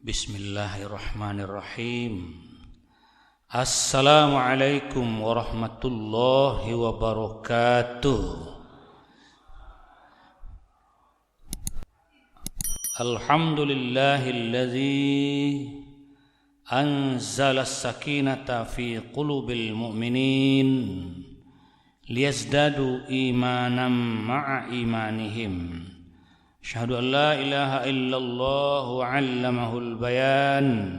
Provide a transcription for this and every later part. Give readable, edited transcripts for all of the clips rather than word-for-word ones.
Bismillahirrahmanirrahim. Assalamualaikum warahmatullahi wabarakatuh. Alhamdulillahilladzi anzala as-sakinata fi qulubil mu'minin liyazdadu imanan ma'a imanihim. Asyhadu an la ilaha illallah wa 'allamahul bayan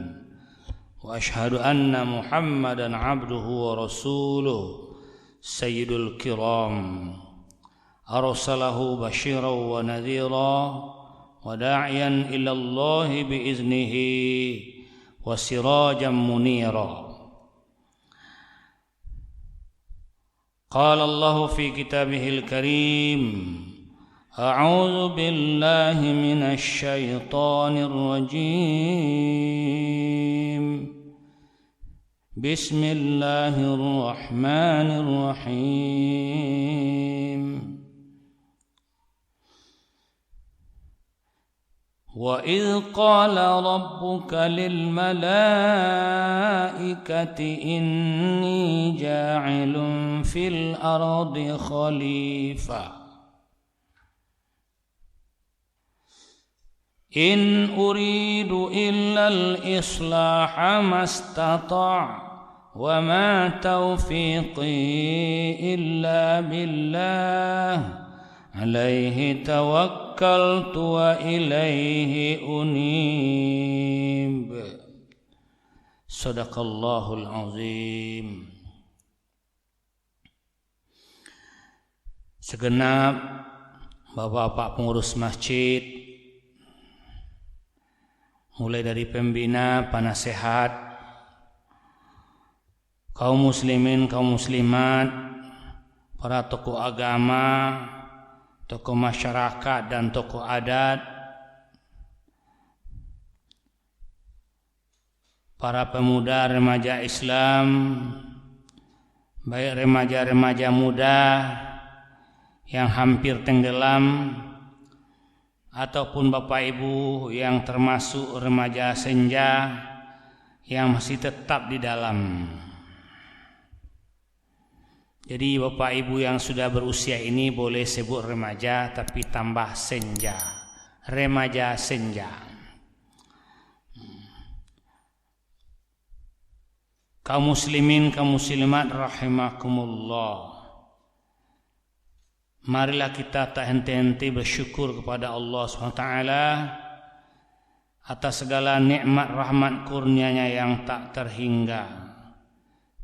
wa asyhadu anna Muhammadan 'abduhu wa rasuluh sayyidul kiram arsalahu basyiran wa nadhira wa da'iyan ila Allah bi iznihi wa sirajan munira. Qala Allah fi kitabihil karim, أعوذ بالله من الشيطان الرجيم بسم الله الرحمن الرحيم وإذ قال ربك للملائكة إني جاعل في الأرض خليفة إن أريد إلا الإصلاح ما استطعت وما توفيقي إلا بالله عليه توكلت وإليه أنيب. صدق الله العظيم. Segenap bapak-bapak pengurus masjid, mulai dari pembina, penasehat, kaum muslimin, kaum muslimat, para tokoh agama, tokoh masyarakat dan tokoh adat, para pemuda remaja Islam, baik remaja-remaja muda yang hampir tenggelam ataupun Bapak Ibu yang termasuk remaja senja yang masih tetap di dalam. Jadi Bapak Ibu yang sudah berusia ini boleh sebut remaja tapi tambah senja, remaja senja. Kaum muslimin, kaum muslimat rahimakumullah, marilah kita tak henti-henti bersyukur kepada Allah SWT atas segala nikmat rahmat kurnianya yang tak terhingga.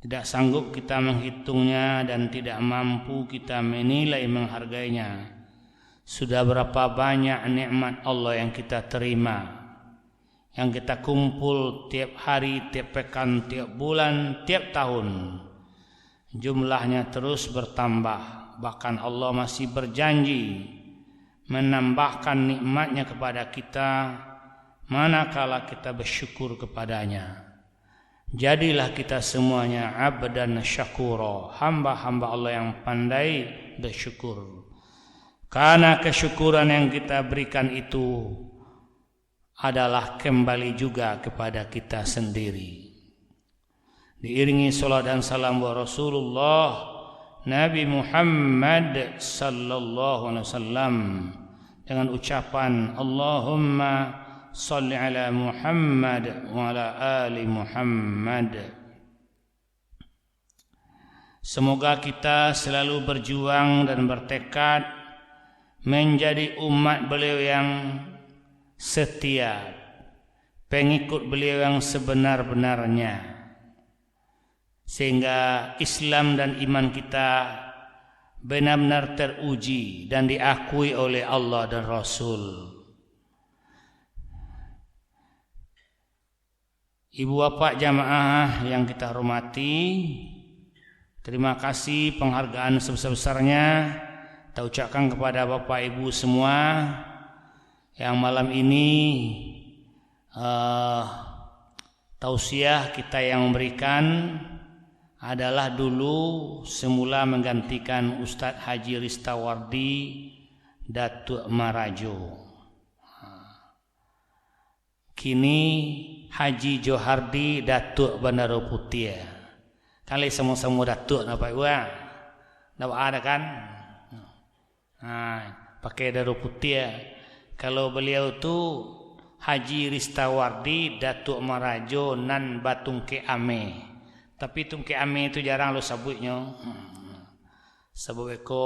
Tidak sanggup kita menghitungnya dan tidak mampu kita menilai menghargainya. Sudah berapa banyak nikmat Allah yang kita terima, yang kita kumpul tiap hari, tiap pekan, tiap bulan, tiap tahun. Jumlahnya terus bertambah. Bahkan Allah masih berjanji menambahkan nikmatnya kepada kita manakala kita bersyukur kepadanya. Jadilah kita semuanya abdan syakura, hamba-hamba Allah yang pandai bersyukur. Karena kesyukuran yang kita berikan itu adalah kembali juga kepada kita sendiri. Diiringi salat dan salam wa Rasulullah Nabi Muhammad sallallahu alaihi wasallam dengan ucapan Allahumma salli ala Muhammad wa ala ali Muhammad. Semoga kita selalu berjuang dan bertekad menjadi umat beliau yang setia, pengikut beliau yang sebenar-benarnya, sehingga Islam dan iman kita benar-benar teruji dan diakui oleh Allah dan Rasul. Ibu bapak jamaah yang kita hormati, terima kasih penghargaan sebesar-besarnya kita ucapkan kepada bapak ibu semua yang malam ini tausiah kita yang memberikan adalah dulu semula menggantikan Ustadz Haji Ristawardi Datuk Marajo. kini Haji Johardi Datuk Bandar Putih. Kali semua datuk napa gua? Napa ada kan? Pakai Darul Putih. Kalau beliau tu Haji Ristawardi Datuk Marajo Nan Batungke Ame. Tapi Tungke Ame itu jarang lo sebutnya. Sebut eko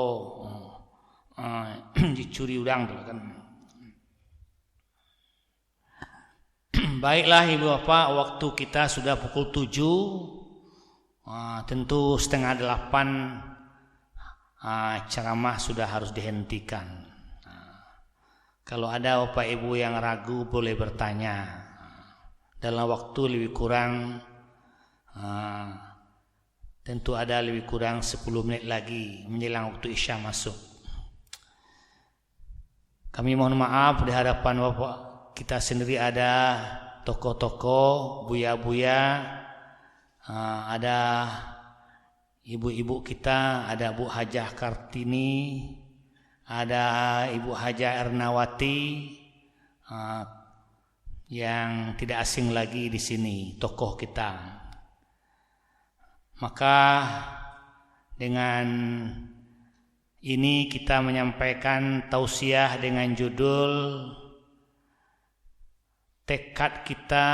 dicuri udang tu kan. Baiklah Ibu Bapak, waktu kita sudah pukul 7. Tentu 7:30 ceramah sudah harus dihentikan. Kalau ada Bapak Ibu yang ragu boleh bertanya. Dalam waktu lebih kurang tentu ada lebih kurang 10 menit lagi menjelang waktu Isya masuk. Kami mohon maaf di hadapan Bapak kita sendiri, ada tokoh-tokoh, buya-buya, ada ibu-ibu kita, ada Bu Hajah Kartini, ada Ibu Hajah Ernawati, yang tidak asing lagi di sini, tokoh kita. Maka dengan ini kita menyampaikan tausiah dengan judul tekad kita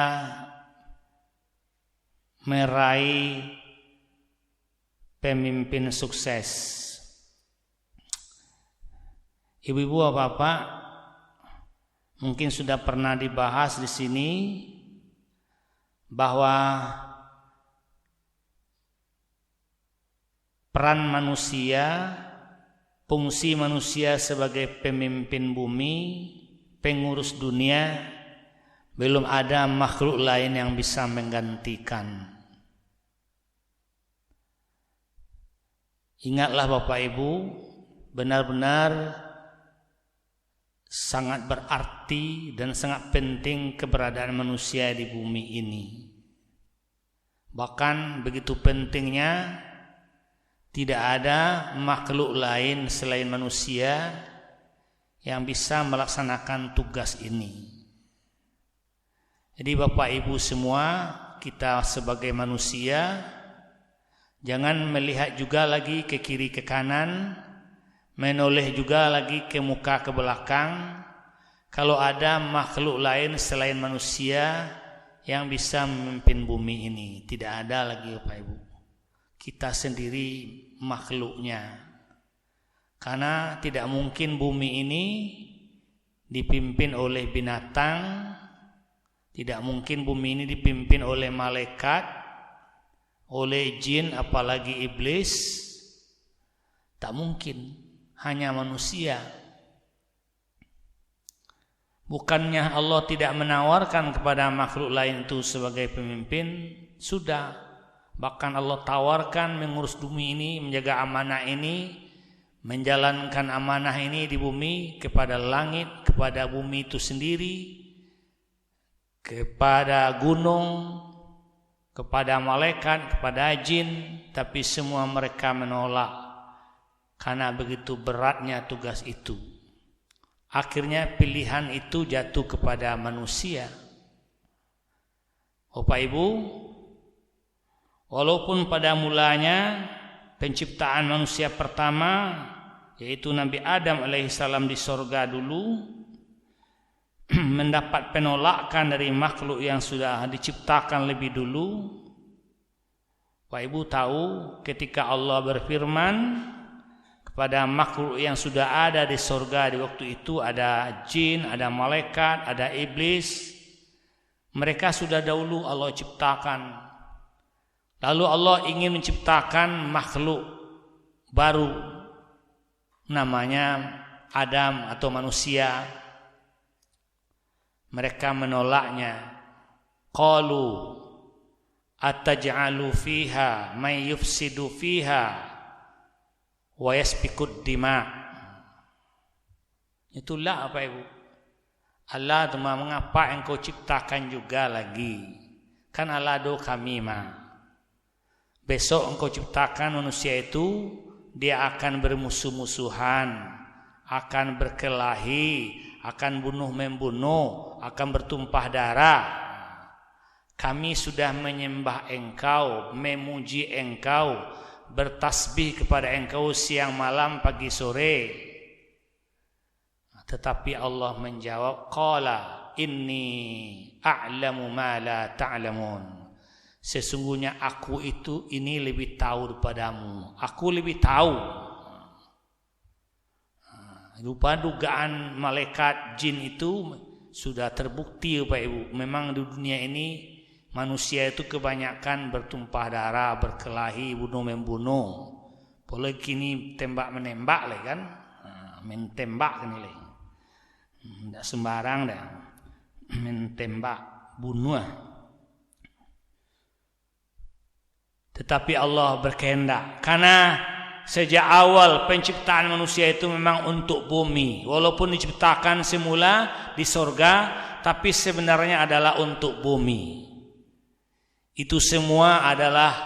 meraih pemimpin sukses. Ibu-ibu, bapak-bapak, mungkin sudah pernah dibahas di sini bahwa peran manusia, fungsi manusia sebagai pemimpin bumi, pengurus dunia, belum ada makhluk lain yang bisa menggantikan. Ingatlah Bapak Ibu, benar-benar sangat berarti dan sangat penting keberadaan manusia di bumi ini. Bahkan begitu pentingnya, tidak ada makhluk lain selain manusia yang bisa melaksanakan tugas ini. Jadi Bapak Ibu semua, kita sebagai manusia jangan melihat juga lagi ke kiri ke kanan, menoleh juga lagi ke muka ke belakang. Kalau ada makhluk lain selain manusia yang bisa memimpin bumi ini, tidak ada lagi Bapak Ibu. Kita sendiri makhluknya. Karena tidak mungkin bumi ini dipimpin oleh binatang, tidak mungkin bumi ini dipimpin oleh malaikat, oleh jin, apalagi iblis. Tak mungkin, hanya manusia. Bukannya Allah tidak menawarkan kepada makhluk lain itu sebagai pemimpin, sudah. Bahkan Allah tawarkan mengurus bumi ini, menjaga amanah ini, menjalankan amanah ini di bumi kepada langit, kepada bumi itu sendiri, kepada gunung, kepada malaikat, kepada jin, tapi semua mereka menolak karena begitu beratnya tugas itu. Akhirnya pilihan itu jatuh kepada manusia. Bapak Ibu, walaupun pada mulanya penciptaan manusia pertama, yaitu Nabi Adam alaihissalam di sorga dulu, mendapat penolakan dari makhluk yang sudah diciptakan lebih dulu. Bapak Ibu tahu ketika Allah berfirman kepada makhluk yang sudah ada di sorga di waktu itu, ada jin, ada malaikat, ada iblis. Mereka sudah dahulu Allah ciptakan. Lalu Allah ingin menciptakan makhluk baru, namanya Adam atau manusia. Mereka menolaknya. Qalu ataj'alu fiha may yufsidu fiha wa yasfikud dima. Itulah apa Ibu? Allah cuma mengapa engkau ciptakan juga lagi? Kan Allah do kami mah. Besok engkau ciptakan manusia itu, dia akan bermusuh-musuhan, akan berkelahi, akan bunuh-membunuh, akan bertumpah darah. Kami sudah menyembah engkau, memuji engkau, bertasbih kepada engkau siang malam pagi sore. Tetapi Allah menjawab, qala inni a'lamu ma la ta'lamun. Sesungguhnya aku itu ini lebih tahu daripadamu. Aku lebih tahu. Rupa dugaan malaikat jin itu sudah terbukti Bapak Ibu. Memang di dunia ini manusia itu kebanyakan bertumpah darah, berkelahi, bunuh-membunuh. Boleh kini tembak menembak lah kan. Main tembak kan ini. Tidak sembarang dah. Main tembak bunuh. Tetapi Allah berkehendak. Karena sejak awal penciptaan manusia itu memang untuk bumi. Walaupun diciptakan semula di sorga, tapi sebenarnya adalah untuk bumi. Itu semua adalah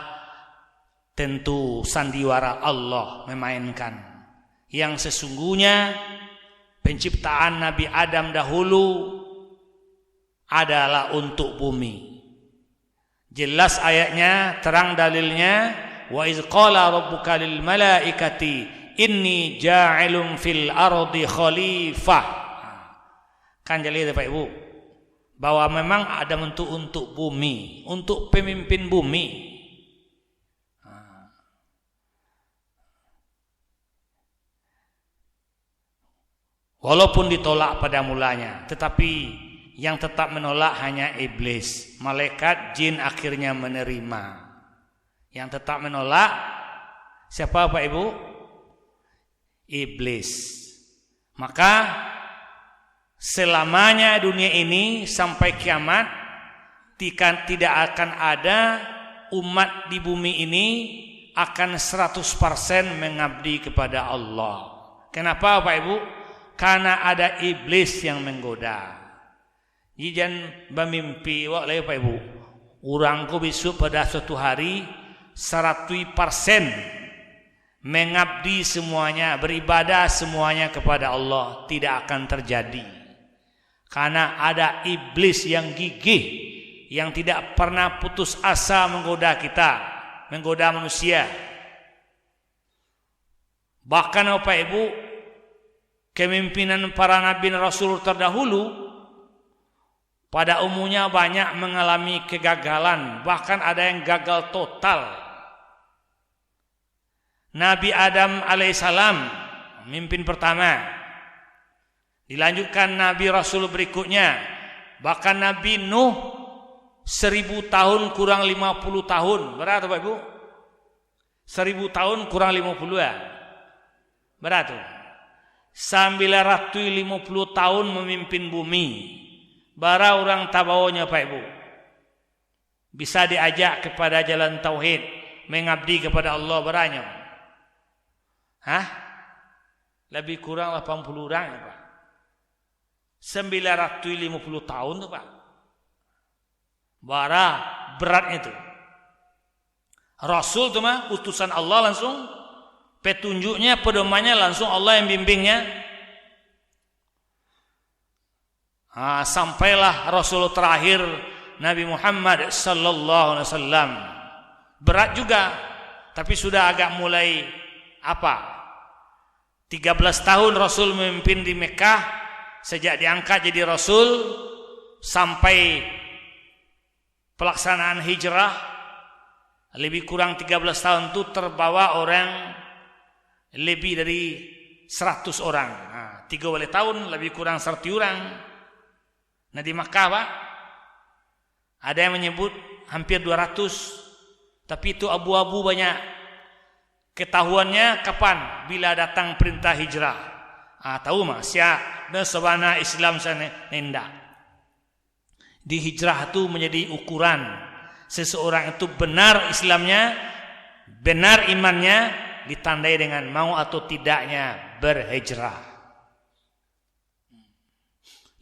tentu sandiwara Allah memainkan. Yang sesungguhnya penciptaan Nabi Adam dahulu adalah untuk bumi. Jelas ayatnya, terang dalilnya, wa iz qala rabbuka lil malaikati inni ja'ilun fil ardi khalifah. Kan jadi Bapak Ibu bahwa memang ada untuk bumi, untuk pemimpin bumi. Walaupun ditolak pada mulanya, tetapi yang tetap menolak hanya iblis. Malaikat jin akhirnya menerima. Yang tetap menolak siapa Bapak Ibu? Iblis. Maka selamanya dunia ini sampai kiamat tidak akan ada umat di bumi ini akan 100% mengabdi kepada Allah. Kenapa Bapak Ibu? Karena ada iblis yang menggoda. Jangan bermimpi wak lagi Pak Ibu. Orangku besok pada suatu hari 100% mengabdi semuanya, beribadah semuanya kepada Allah. Tidak akan terjadi. Karena ada iblis yang gigih, yang tidak pernah putus asa menggoda kita, menggoda manusia. Bahkan Bapak Ibu, kepemimpinan para nabi dan rasul terdahulu pada umumnya banyak mengalami kegagalan, bahkan ada yang gagal total. Nabi Adam alaihissalam pemimpin pertama, dilanjutkan Nabi Rasul berikutnya, bahkan Nabi Nuh 1000 tahun kurang 50 tahun. Berapa Bapak Ibu? 1000 tahun kurang 50 ya. Berapa? 950 tahun memimpin bumi. Bara orang tabawanya Pak Ibu bisa diajak kepada jalan tauhid, mengabdi kepada Allah beranya. Lebih kurang 80 orang ya Pak. 950 tahun tuh Pak. Bara beratnya itu. Rasul tuh mah utusan Allah langsung, petunjuknya, pedomannya langsung Allah yang bimbingnya. Sampailah Rasul terakhir Nabi Muhammad sallallahu alaihi wasallam. Berat juga, tapi sudah agak mulai 13 tahun Rasul memimpin di Mekah sejak diangkat jadi Rasul sampai pelaksanaan hijrah. Lebih kurang 13 tahun itu terbawa orang lebih dari 100 orang. 3 tahun lebih kurang 100 orang. Nah di Makkah Pak, ada yang menyebut hampir 200, tapi itu abu-abu banyak. Ketahuannya kapan? Bila datang perintah hijrah. Tahu mas, ya, dan sabana Islam sana nenda. Di hijrah itu menjadi ukuran seseorang itu benar Islamnya, benar imannya, ditandai dengan mau atau tidaknya berhijrah.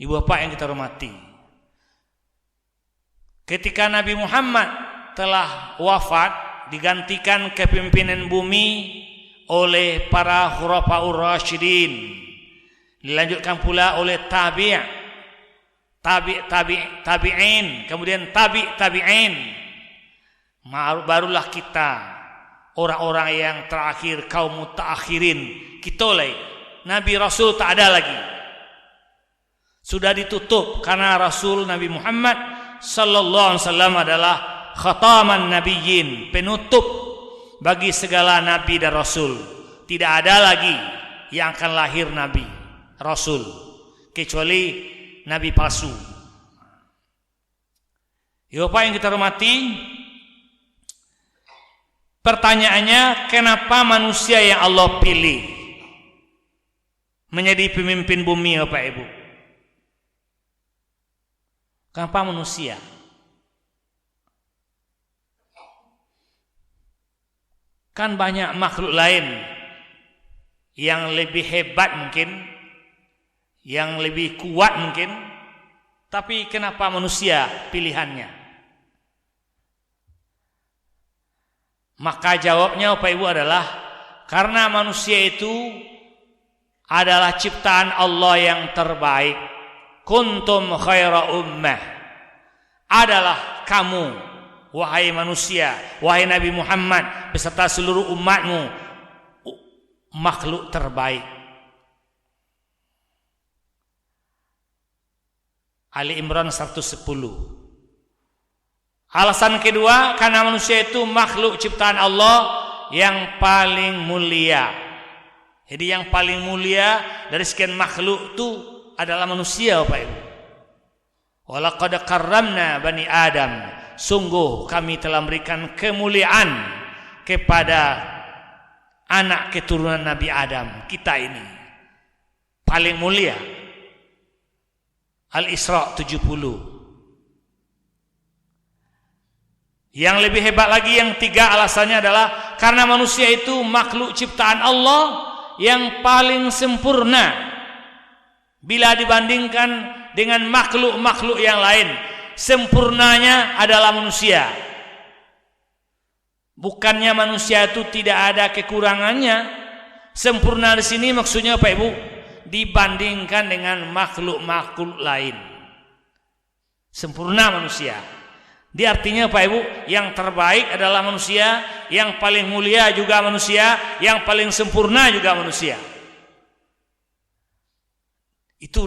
Ibu bapak yang kita hormati, ketika Nabi Muhammad telah wafat, digantikan kepemimpinan bumi oleh para khulafaur rasyidin, dilanjutkan pula oleh tabi'in, kemudian tabi'in. Barulah kita orang-orang yang terakhir, kaum mutaakhirin. Kita lagi, Nabi Rasul tak ada lagi, sudah ditutup, karena Rasul Nabi Muhammad sallallahu alaihi wasallam adalah khataman nabiyyin, penutup bagi segala nabi dan rasul. Tidak ada lagi yang akan lahir nabi rasul kecuali nabi palsu. Ya Bapak yang kita hormati, pertanyaannya, kenapa manusia yang Allah pilih menjadi pemimpin bumi, Bapak Ibu? Kenapa manusia? Kan banyak makhluk lain yang lebih hebat mungkin, yang lebih kuat mungkin, tapi kenapa manusia pilihannya? Maka jawabnya Bapak Ibu adalah karena manusia itu adalah ciptaan Allah yang terbaik. Kuntum khaira ummah, adalah kamu wahai manusia, wahai Nabi Muhammad beserta seluruh umatmu, makhluk terbaik. Ali Imran 110. Alasan kedua, karena manusia itu makhluk ciptaan Allah yang paling mulia. Jadi yang paling mulia dari sekian makhluk itu adalah manusia, Bapak Ibu. Walaqad karramna bani Adam, sungguh kami telah memberikan kemuliaan kepada anak keturunan Nabi Adam. Kita ini paling mulia. Al-Isra 70. Yang lebih hebat lagi, yang tiga alasannya adalah karena manusia itu makhluk ciptaan Allah yang paling sempurna. Bila dibandingkan dengan makhluk-makhluk yang lain, sempurnanya adalah manusia. Bukannya manusia itu tidak ada kekurangannya. Sempurna di sini maksudnya Pak Ibu, dibandingkan dengan makhluk-makhluk lain. Sempurna manusia. Di artinya Pak Ibu, yang terbaik adalah manusia, yang paling mulia juga manusia, yang paling sempurna juga manusia. Itu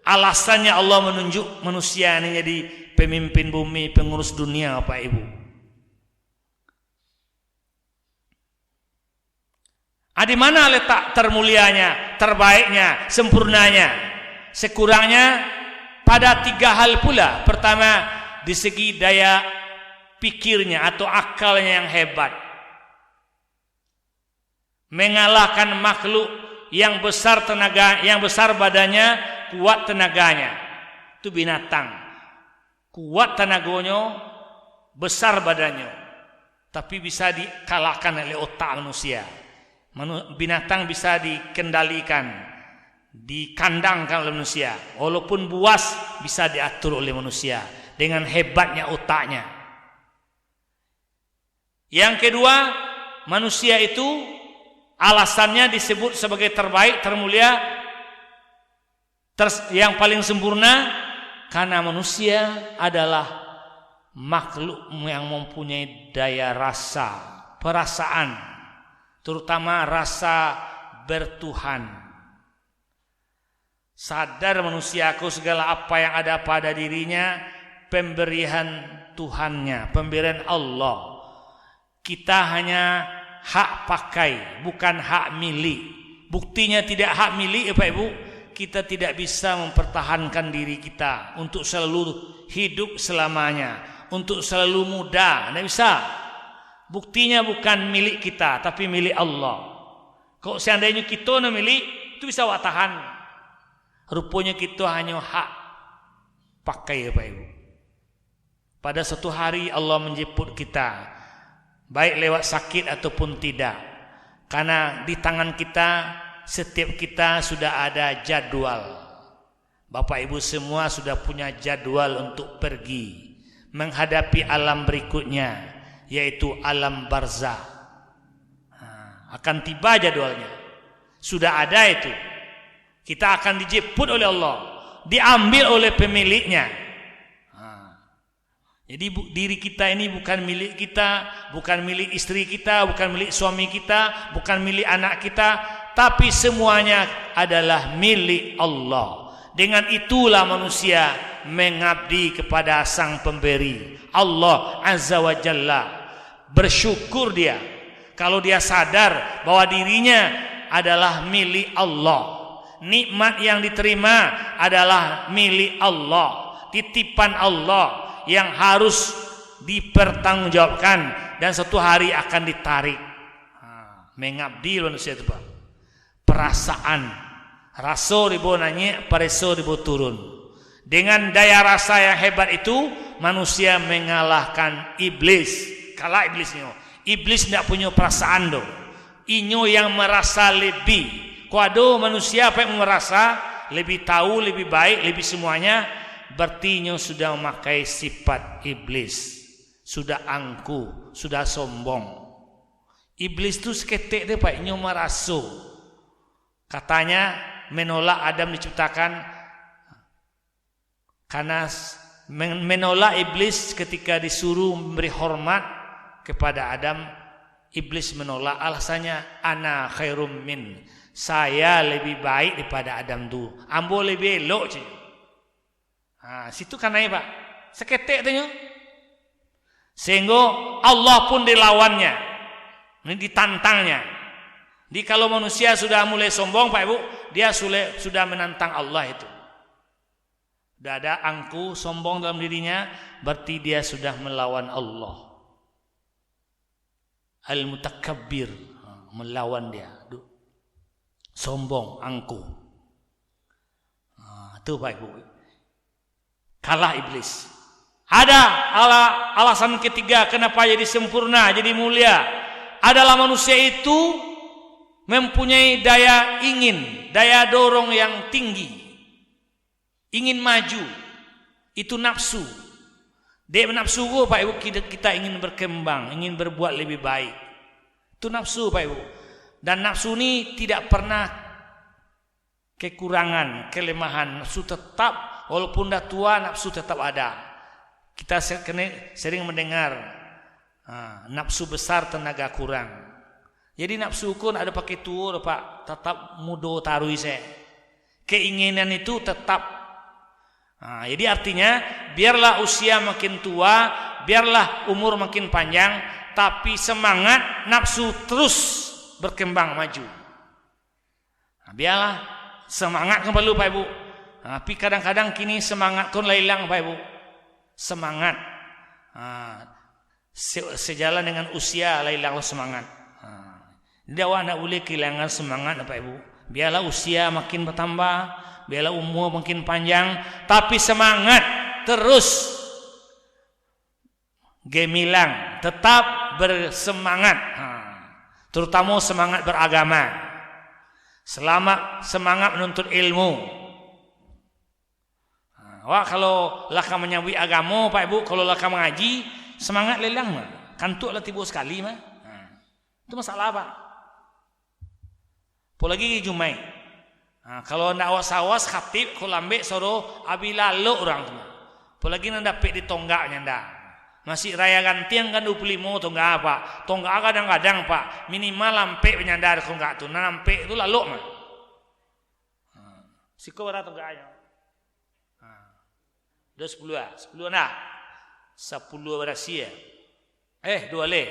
alasannya Allah menunjuk manusia ini jadi pemimpin bumi, pengurus dunia, Pak Ibu. Di mana letak termulianya, terbaiknya, sempurnanya? Sekurangnya pada tiga hal pula. Pertama, di segi daya pikirnya atau akalnya yang hebat, mengalahkan makhluk yang besar tenaga, yang besar badannya, kuat tenaganya. Itu binatang, kuat tenaganya, besar badannya, tapi bisa dikalahkan oleh otak manusia. Binatang bisa dikendalikan, dikandangkan oleh manusia. Walaupun buas bisa diatur oleh manusia dengan hebatnya otaknya. Yang kedua, manusia itu alasannya disebut sebagai terbaik, termulia, yang paling sempurna, karena manusia adalah makhluk yang mempunyai daya rasa, perasaan, terutama rasa bertuhan. Sadar manusiaku segala apa yang ada pada dirinya pemberian Tuhannya, pemberian Allah. Kita hanya hak pakai, bukan hak milik. Buktinya tidak hak milik, Bapak Ibu, kita tidak bisa mempertahankan diri kita untuk selalu hidup selamanya, untuk selalu muda, tidak bisa. Buktinya bukan milik kita, tapi milik Allah. Kalau seandainya kita nak milik, itu bisa wak tahan. Rupanya kita hanya hak pakai, Bapak Ibu. Pada suatu hari Allah menjemput kita, baik lewat sakit ataupun tidak. Karena di tangan kita, setiap kita sudah ada jadwal. Bapak Ibu semua sudah punya jadwal untuk pergi menghadapi alam berikutnya, yaitu alam barzah. Akan tiba jadwalnya, sudah ada itu. Kita akan dijemput oleh Allah, diambil oleh pemiliknya. Jadi diri kita ini bukan milik kita, bukan milik istri kita, bukan milik suami kita, bukan milik anak kita, tapi semuanya adalah milik Allah. Dengan itulah manusia mengabdi kepada Sang Pemberi, Allah Azza wa Jalla. Bersyukur dia kalau dia sadar bahwa dirinya adalah milik Allah. Nikmat yang diterima adalah milik Allah, titipan Allah yang harus dipertanggungjawabkan dan suatu hari akan ditarik. Mengabdi manusia itu Pak. Perasaan, rasa ribu nanya, pareso ribu turun. Dengan daya rasa yang hebat itu, manusia mengalahkan iblis. Kalah iblisnya. Iblis tidak punya perasaan do. Inyo yang merasa lebih. Kuado manusia apa yang merasa lebih tahu, lebih baik, lebih semuanya, berarti inyo sudah memakai sifat iblis. Sudah angku, sudah sombong. Iblis itu seketik dia Pak, inyo merasa. Katanya menolak Adam diciptakan karena menolak iblis ketika disuruh memberi hormat kepada Adam. Iblis menolak, alasannya ana khairum min, saya lebih baik daripada Adam tu, ambo lebih elok je. Situ kan naik Pak, seketik tu nyo. Sehingga Allah pun dilawannya, ini ditantangnya. Jadi kalau manusia sudah mulai sombong Pak Ibu, dia sudah menantang Allah itu. Sudah ada angku sombong dalam dirinya, berarti dia sudah melawan Allah. Al-mutakabbir, melawan dia. Sombong, angku. Itu Pak Ibu. Kalah iblis. Ada alasan ketiga kenapa jadi sempurna, jadi mulia. Adalah manusia itu mempunyai daya ingin, daya dorong yang tinggi. Ingin maju. Itu nafsu. Dia nafsu Pak Ibu, kita ingin berkembang, ingin berbuat lebih baik. Itu nafsu Pak Ibu. Dan nafsu ini tidak pernah kekurangan, kelemahan. Nafsu tetap, walaupun dah tua, nafsu tetap ada. Kita sering mendengar nafsu besar, tenaga kurang. Jadi nafsu pun ada pakai tua Pak, tetap mudo tarui saya. Keinginan itu tetap. Jadi artinya biarlah usia makin tua, biarlah umur makin panjang, tapi semangat nafsu terus berkembang maju. Biarlah semangat kan perlu Pak Ibu. Tapi kadang-kadang kini semangat kan hilang Pak Ibu. Semangat sejalan dengan usia hilang semangat. Jadi awak nak boleh kehilangan semangat Pak Ibu. Biarlah usia makin bertambah, biarlah umur makin panjang, tapi semangat terus gemilang, tetap bersemangat. Terutama semangat beragama. Selama semangat menuntut ilmu. Wah, kalau laka menyambut agama Pak Ibu, kalau laka mengaji, semangat lelang mah. Kantuklah tiba sekali mah. Itu masalah Pak. Apalagi Jumaat. Kalau ndak awas-awas khatib kalau ambek soro abi lalu orang tu. Apalagi nak dapat di tonggaknya ndak. Masih raya gantian kan 25 tonggak Pak. Tonggak kadang-kadang Pak minimal lampe penyandar tonggak tu. Nah lampe itu lalu mah. Siko berapa tonggaknya? 10 nak. 10 berasia. 2 le.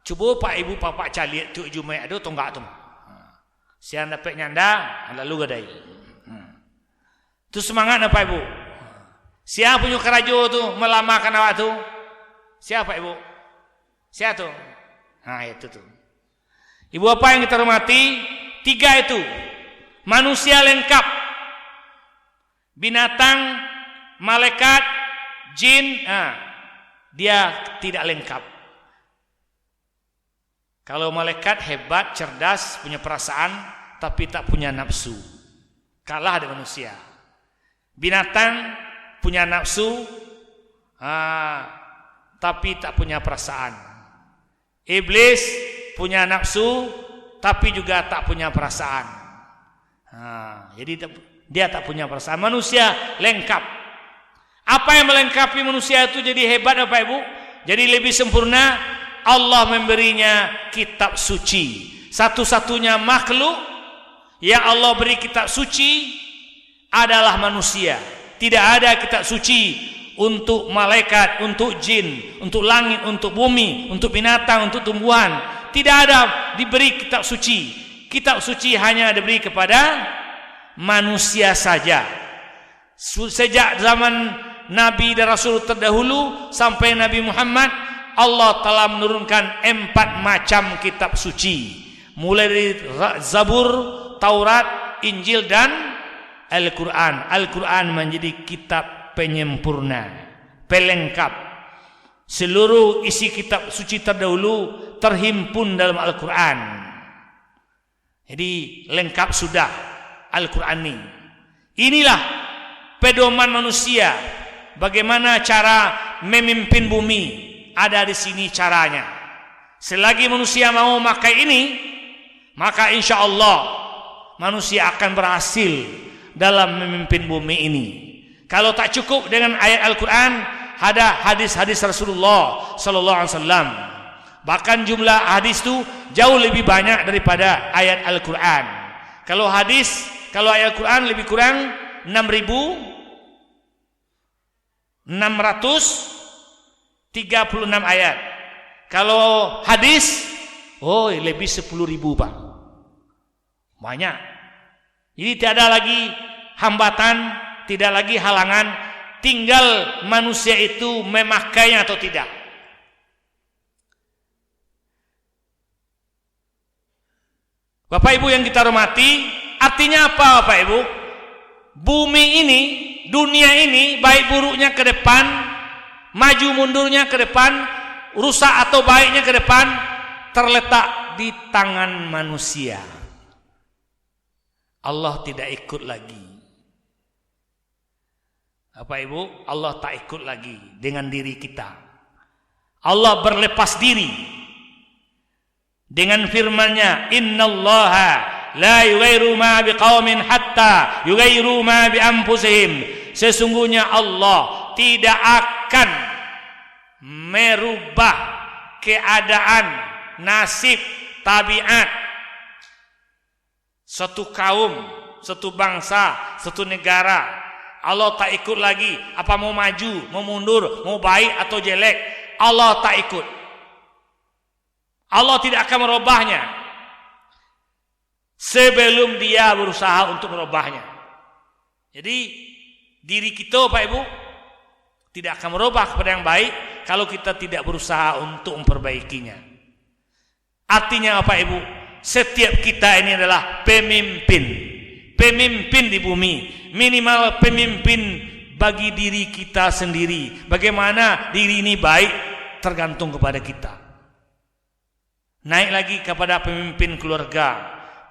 Cuba Pak Ibu Bapak caliat tu Jumaat ada tonggak tu. Siang dapat nyanda lalu gadai. Tu semangat apa Ibu? Siapa punya kerajo tu melamakan awak tu? Siapa Ibu? Siapa tu? Itu tu. Ibu apa yang kita hormati? 3 itu. Manusia lengkap. Binatang, malaikat, jin, dia tidak lengkap. Kalau malaikat hebat, cerdas, punya perasaan, tapi tak punya nafsu. Kalah dengan manusia. Binatang punya nafsu, tapi tak punya perasaan. Iblis punya nafsu, tapi juga tak punya perasaan. Jadi dia tak punya perasaan. Manusia lengkap. Apa yang melengkapi manusia itu jadi hebat Bapak Ibu? Jadi lebih sempurna. Allah memberinya kitab suci. Satu-satunya makhluk yang Allah beri kitab suci adalah manusia. Tidak ada kitab suci untuk malaikat, untuk jin, untuk langit, untuk bumi, untuk binatang, untuk tumbuhan. Tidak ada diberi kitab suci. Kitab suci hanya diberi kepada manusia saja. Sejak zaman Nabi dan Rasul terdahulu sampai Nabi Muhammad, Allah telah menurunkan 4 macam kitab suci. Mulai dari Zabur, Taurat, Injil dan Al-Quran. Al-Quran menjadi kitab penyempurna, pelengkap. Seluruh isi kitab suci terdahulu terhimpun dalam Al-Quran. Jadi lengkap sudah Al-Quran ini. Inilah pedoman manusia. Bagaimana cara memimpin bumi? Ada di sini caranya. Selagi manusia mau memakai ini, maka insya Allah manusia akan berhasil dalam memimpin bumi ini. Kalau tak cukup dengan ayat Al-Quran, ada hadis-hadis Rasulullah Sallallahu Alaihi Wasallam. Bahkan jumlah hadis itu jauh lebih banyak daripada ayat Al-Quran. Kalau ayat Al-Quran lebih kurang 6.636 ayat. Kalau hadis, lebih 10.000 Pak. Banyak. Jadi tidak ada lagi hambatan, tidak lagi halangan, tinggal manusia itu memakainya atau tidak. Bapak Ibu yang kita hormati, artinya apa Bapak Ibu? Bumi ini, dunia ini, baik buruknya ke depan, maju mundurnya ke depan, rusak atau baiknya ke depan, terletak di tangan manusia. Allah tidak ikut lagi. Bapak Ibu, Allah tak ikut lagi dengan diri kita. Allah berlepas diri dengan firman-Nya, innallaha la yughayyiru ma biqaumin hatta yughayyiru ma bi anfusihim. Sesungguhnya Allah tidak akan merubah keadaan, nasib, tabiat satu kaum, satu bangsa, satu negara. Allah tak ikut lagi apa mau maju, mau mundur, mau baik atau jelek. Allah tak ikut. Allah tidak akan merubahnya sebelum dia berusaha untuk merubahnya. Jadi diri kita Pak Ibu tidak akan merubah kepada yang baik kalau kita tidak berusaha untuk memperbaikinya. Artinya Pak Ibu, setiap kita ini adalah pemimpin di bumi. Minimal pemimpin bagi diri kita sendiri. Bagaimana diri ini baik tergantung kepada kita. Naik lagi kepada pemimpin keluarga,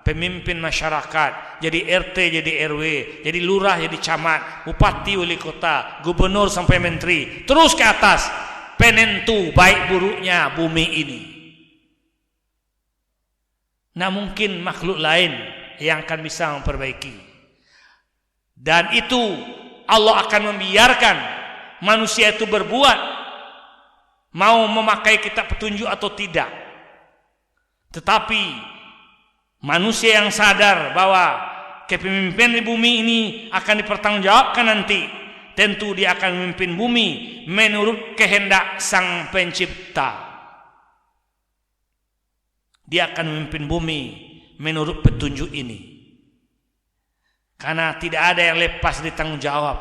pemimpin masyarakat, jadi RT, jadi RW, jadi lurah, jadi camat, bupati, wali kota, gubernur sampai menteri, terus ke atas, penentu baik buruknya bumi ini. Nah, mungkin makhluk lain yang akan bisa memperbaiki. Dan itu Allah akan membiarkan manusia itu berbuat, mau memakai kitab petunjuk atau tidak. Tetapi manusia yang sadar bahwa kepemimpinan di bumi ini akan dipertanggungjawabkan nanti, tentu dia akan memimpin bumi menurut kehendak Sang Pencipta. Dia akan memimpin bumi menurut petunjuk ini. Karena tidak ada yang lepas dari tanggung jawab.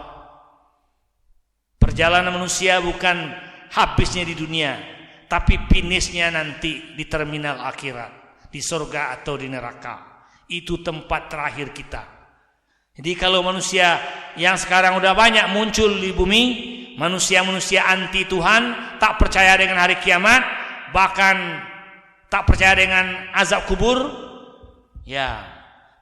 Perjalanan manusia bukan habisnya di dunia, tapi finishnya nanti di terminal akhirat, di surga atau di neraka. Itu tempat terakhir kita. Jadi kalau manusia yang sekarang udah banyak muncul di bumi, manusia-manusia anti Tuhan, tak percaya dengan hari kiamat, bahkan tak percaya dengan azab kubur, ya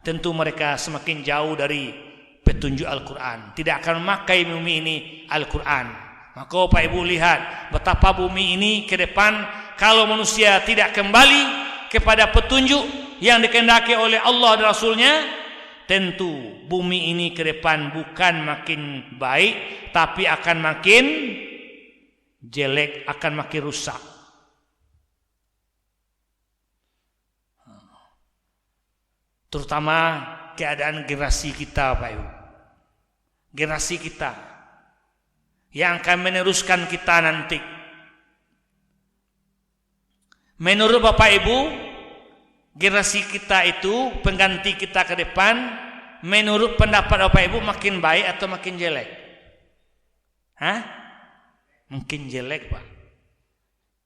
tentu mereka semakin jauh dari petunjuk Al-Quran. Tidak akan memakai bumi ini Al-Quran. Maka Bapak Ibu lihat betapa bumi ini ke depan, kalau manusia tidak kembali kepada petunjuk yang dikehendaki oleh Allah dan Rasulnya, tentu bumi ini ke depan bukan makin baik, tapi akan makin jelek, akan makin rusak. Terutama keadaan generasi kita, Pak Ibu. Generasi kita yang akan meneruskan kita nanti. Menurut Bapak Ibu, generasi kita itu pengganti kita ke depan, menurut pendapat Bapak Ibu makin baik atau makin jelek? Makin jelek, Pak.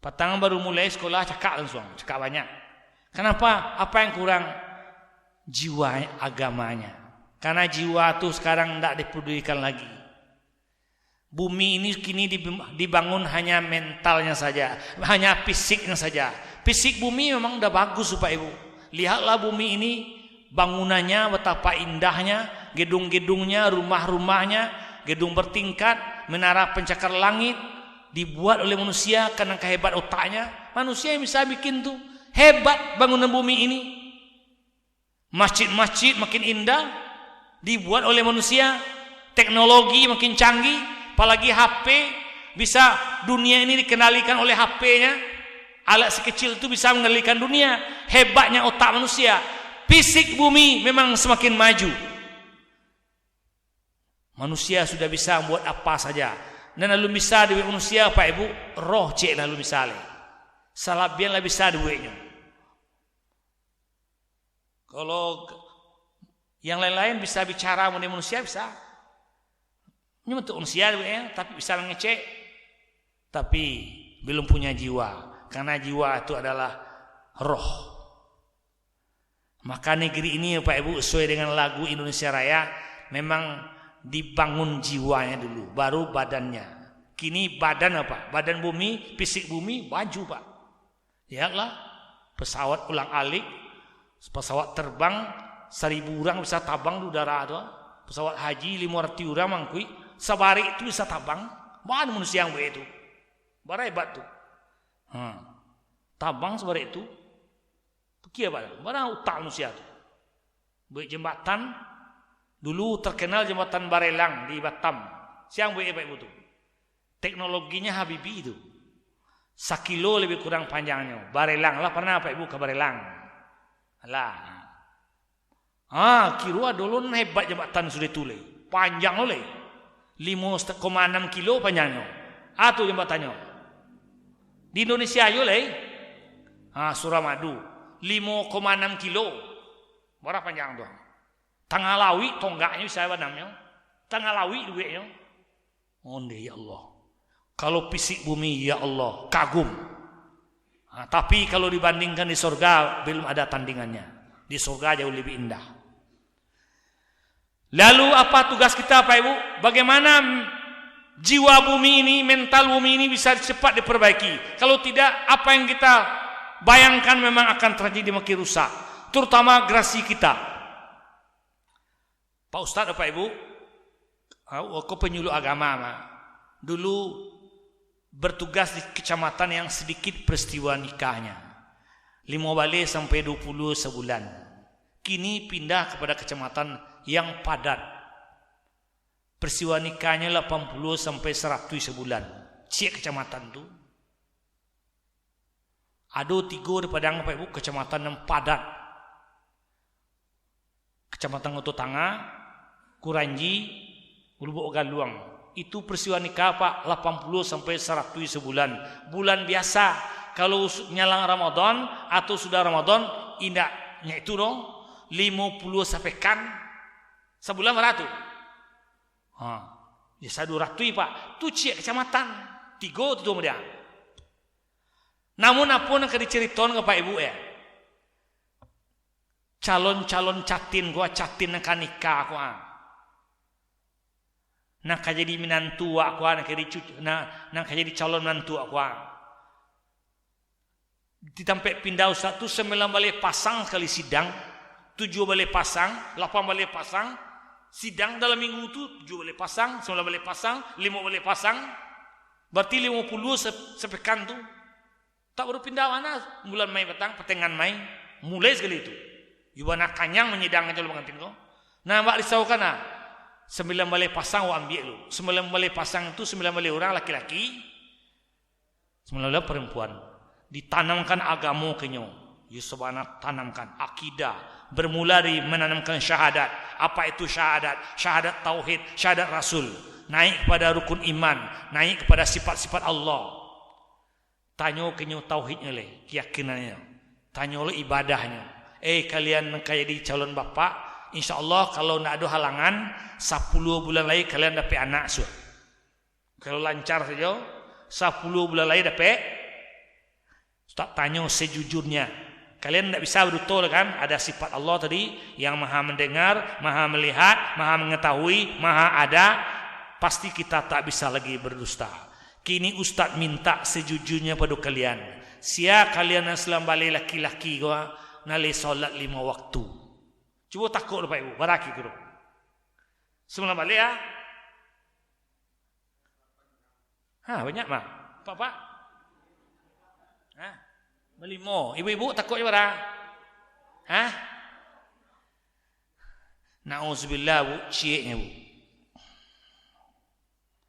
Patang baru mulai sekolah cakap langsung, cakap banyak. Kenapa? Apa yang kurang? Jiwa agamanya. Karena jiwa itu sekarang tidak dipedulikan lagi. Bumi ini kini dibangun hanya mentalnya saja, hanya fisiknya saja. Fisik bumi memang udah bagus, Bapak Ibu. Lihatlah bumi ini, bangunannya betapa indahnya, gedung-gedungnya, rumah-rumahnya, gedung bertingkat, menara pencakar langit, dibuat oleh manusia karena kehebat otaknya. Manusia yang bisa bikin tuh, hebat bangunan bumi ini. Masjid-masjid makin indah, dibuat oleh manusia. Teknologi makin canggih, apalagi HP, bisa dunia ini dikendalikan oleh HP-nya. Alat sekecil itu bisa mengendalikan dunia. Hebatnya otak manusia. Fisik bumi memang semakin maju. Manusia sudah bisa membuat apa saja. Dan lalu bisa dibuat manusia, Pak Ibu, roh cek lalu misalnya. Salabian lah bisa dibuatnya. Kalau yang lain-lain bisa bicara mengenai manusia, bisa. Ini untuk manusia, tapi bisa mengecek. Tapi belum punya jiwa. Karena jiwa itu adalah roh. Maka negeri ini, Pak Ibu, sesuai dengan lagu Indonesia Raya, memang dibangun jiwanya dulu, baru badannya. Kini badan apa? Badan bumi, fisik bumi, baju, Pak. Lihatlah, pesawat ulang-alik, pesawat terbang 1000 orang bisa tabang di udara tu. Pesawat haji 500 orang mangkui, sabari itu bisa tabang. Mana manusia yang begitu? Bara hebat tu. Tabang sabari itu. Kia bara utak manusia tu. Buat jembatan dulu terkenal jembatan Barelang di Batam. Siang buat Pak Ibu tu. Teknologinya Habibie itu. 1 kilo lebih kurang panjangnya. Barelang lah, pernah Pak Ibu ke Barelang? Alah. Kira dulu hebat jembatan sudah tulis. Panjang oleh. 5,6 kilo panjangnya. Itu jembatannya. Di Indonesia aja leh. Suramadu 5,6 kilo. Berapa panjang tu? Tangalawi tonggaknya bisa apa namanya? Tangalawi duitnya. Onde ya Allah. Kalau fisik bumi ya Allah kagum. Tapi kalau dibandingkan di surga belum ada tandingannya. Di surga jauh lebih indah. Lalu apa tugas kita, Pak Ibu? Bagaimana jiwa bumi ini, mental bumi ini bisa cepat diperbaiki? Kalau tidak, apa yang kita bayangkan memang akan terjadi makin rusak. Terutama generasi kita. Pak Ustadz, Pak Ibu, aku penyuluh agama. Dulu bertugas di kecamatan yang sedikit peristiwa nikahnya. 5 balik sampai 20 sebulan. Kini pindah kepada kecamatan yang padat. Peristiwa nikahnya 80 sampai 100 sebulan. Cik kecamatan tu. Ada 3 di Padang, Pak Ibu, kecamatan yang padat. Kecamatan Oto Tanga, Kuranji, Lubuk Galuang. Itu peristiwa nikah, Pak, 80 sampai 100 sebulan. Bulan biasa. Kalau nyalang Ramadan atau sudah Ramadan, indahnya itu dong 50 sampai kan sebulan beratu. Ya 200, Pak. Itu cik kecamatan. 3 itu dia. Namun apa yang diceritakan ke Pak Ibu ya? Calon-calon catin gua, catin yang nikah gua. Nak jadi menantu aku, nak jadi calon menantu aku. Ditampak pindah Ustaz tu 9 balik pasang sekali sidang, 7 balik pasang, 8 balik pasang, sidang dalam minggu tu 7 balik pasang, 9 balik pasang, 5 balik pasang, berarti 50 sepekan tu. Tak baru pindah mana? Bulan Mei petang, pertengahan Mei, mulai sekali itu. Ibu anak kanyang menyidang aja lu pengantin kau. Nah, mak risaukan 9 balai pasang ambil lu. 9 balai pasang itu 9 balai orang laki-laki, 9 balai perempuan. Ditanamkan agama kenyo. Yusubana tanamkan akidah. Bermula dari menanamkan syahadat. Apa itu syahadat? Syahadat tauhid, syahadat rasul. Naik kepada rukun iman, naik kepada sifat-sifat Allah. Tanyo kenyo tauhidnya le, keyakinannya. Tanyo le ibadahnya. Kalian kayak di calon bapak, insyaallah kalau nak ada halangan 10 bulan lagi kalian dapat anak sudah. Kalau lancar saja 10 bulan lagi dapat. Tak tanya sejujurnya. Kalian tidak bisa betul kan? Ada sifat Allah tadi yang maha mendengar, maha melihat, maha mengetahui, maha ada. Pasti kita tak bisa lagi berdusta. Kini Ustaz minta sejujurnya pada kalian. Sia kalian yang selam balik laki-laki gua nali solat 5 waktu. Cuba takut Bapak Ibu, baraki guru. Selam balik ya. Banyak mah. Pak. Melimo. Ibu-ibu takut juga. Nauzubillah Bu, cieknya Bu.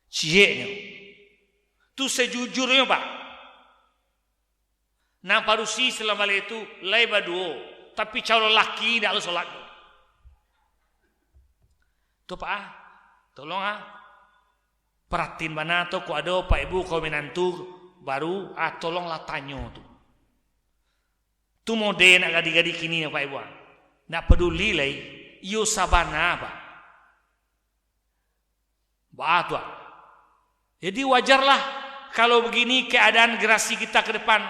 Cieknya. Tu sejujurnya Pak. Nah parusi selama itu lai baduo, tapi calon laki tidak harus solat. Tu Pak, tolong perhatiin mana tu ku ada Pak Ibu kau menantu baru tolonglah tanyo tu. Tu mode nak gadi-gadi kini Pak Ibu. Nak peduli lai, yo sabana Pak. Batua. Jadi wajarlah kalau begini keadaan generasi kita ke depan,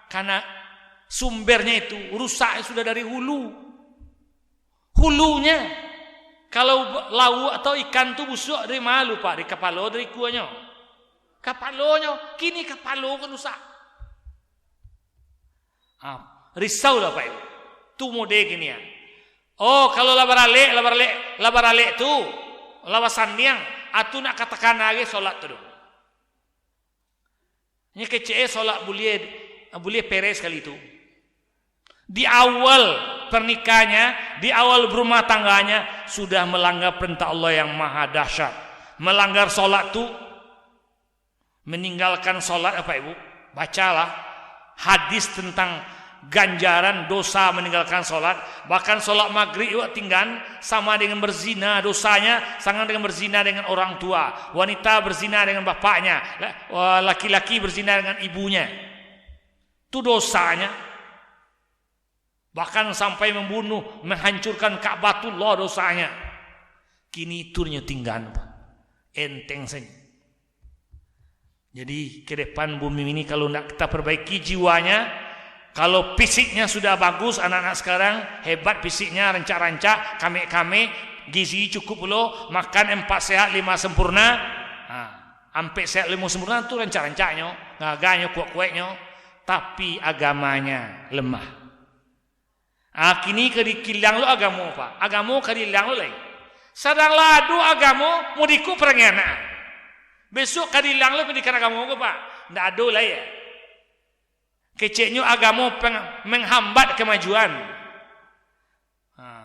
karena sumbernya itu rusak sudah dari hulunya. Kalau lau atau ikan tu busuk dari malu Pak, dari kapalo, dari kuahnya. Kapalonya, kini kapalo kan rusak. Risau lah Pak Ibu. Tu mode gini ya. Kalau labarale tu, lawasandiang, atu nak katakan lagi solat tu. Ini kece solat boleh peres kali itu. Di awal pernikahannya, di awal berumah tangganya sudah melanggar perintah Allah yang maha dahsyat. Melanggar solat tu, meninggalkan solat apa Ibu? Bacalah hadis tentang ganjaran dosa meninggalkan solat. Bahkan solat maghrib juga tinggal sama dengan berzina dosanya, sama dengan berzina dengan orang tua. Wanita berzina dengan bapaknya, laki-laki berzina dengan ibunya. Itu dosanya. Bahkan sampai membunuh, menghancurkan Ka'batullah dosanya. Kini turnya tinggal enteng saja. Jadi ke depan bumi ini kalau tidak kita perbaiki jiwanya, kalau fisiknya sudah bagus, anak-anak sekarang hebat fisiknya, rancak-rancak, kame-kame, gizi cukup loh, makan 4 sehat 5 sempurna. Sampai sehat 5 sempurna itu rancak-rancaknya, ngaganya, kuat-kuatnya, tapi agamanya lemah. Kini kadikilang lo agama Pak, agama kadilang lo lagi. Sedang ladu agama mau diku perangiana. Besok kadilang lo pendidikan agama ko Pak, ndak ada lah ya. Keceknya agama menghambat kemajuan.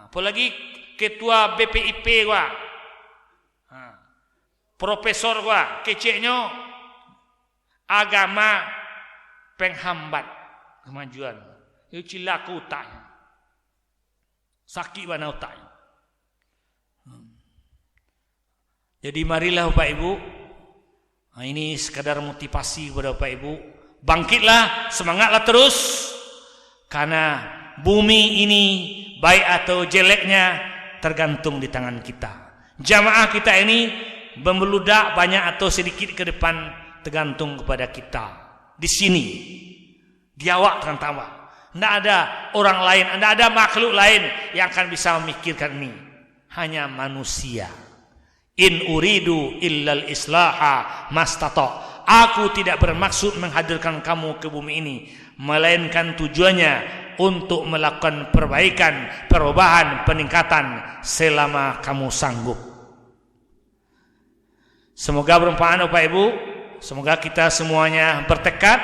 Apalagi ketua BPIP gua, profesor gua, keceknya agama penghambat kemajuan. Itu cilaku utaknya, sakit mana utaknya. Jadi marilah Bapak Ibu, ini sekadar motivasi kepada Bapak Ibu. Bangkitlah, semangatlah terus, karena bumi ini baik atau jeleknya tergantung di tangan kita. Jamaah kita ini membeludak banyak atau sedikit ke depan tergantung kepada kita. Di sini, di awak terutama, tidak ada orang lain, tidak ada makhluk lain yang akan bisa memikirkan ini. Hanya manusia. In uridu illal islaha mastata'. Aku tidak bermaksud menghadirkan kamu ke bumi ini, melainkan tujuannya untuk melakukan perbaikan, perubahan, peningkatan selama kamu sanggup. Semoga bermanfaat Bapak Ibu. Semoga kita semuanya bertekad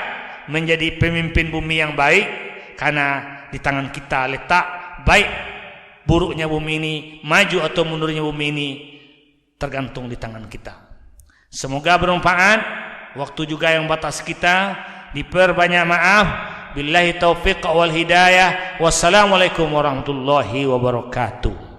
menjadi pemimpin bumi yang baik, karena di tangan kita letak baik buruknya bumi ini, maju atau mundurnya bumi ini tergantung di tangan kita. Semoga bermanfaat. Waktu juga yang batas kita, diperbanyak maaf. Billahi taufiq wal hidayah. Wassalamualaikum warahmatullahi wabarakatuh.